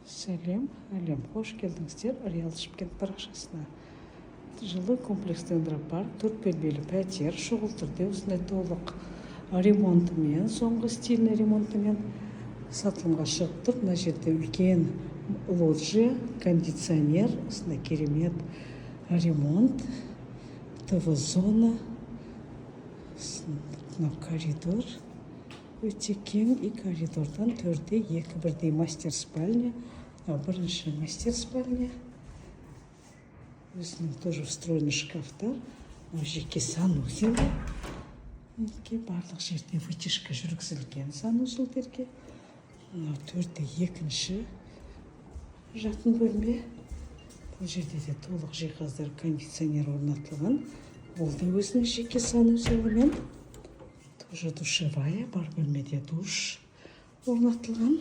Сәлем, әлем, қош келдіңіздер Реал Шымкент парақшасына. Жылы комплекстің бар, 4 бөлмелі пәтер, шұғыл түрде осындай толық ремонтымен, соңғы стильный ремонтымен сатылымға шығып тұр. Мына жерде үлкен лоджия, кондиционер, осындай керемет ремонт, ТВ-зона, мынау коридор өте кең, и коридордан төрде екі бірдей мастер спальня, бірінші мастер спальня, өзінің тоже встроенный шкафтар, жеке санузел, барлық жерде вытяжка жүргізілген санузелдерге. Төрде екінші жатын бөлме. Бұл жерде де толық жиһаздар, кондиционер орнатылған. Ол да өзінің жеке санузелімен. Тоже душевая, бар бөлмеде душ орнатылған.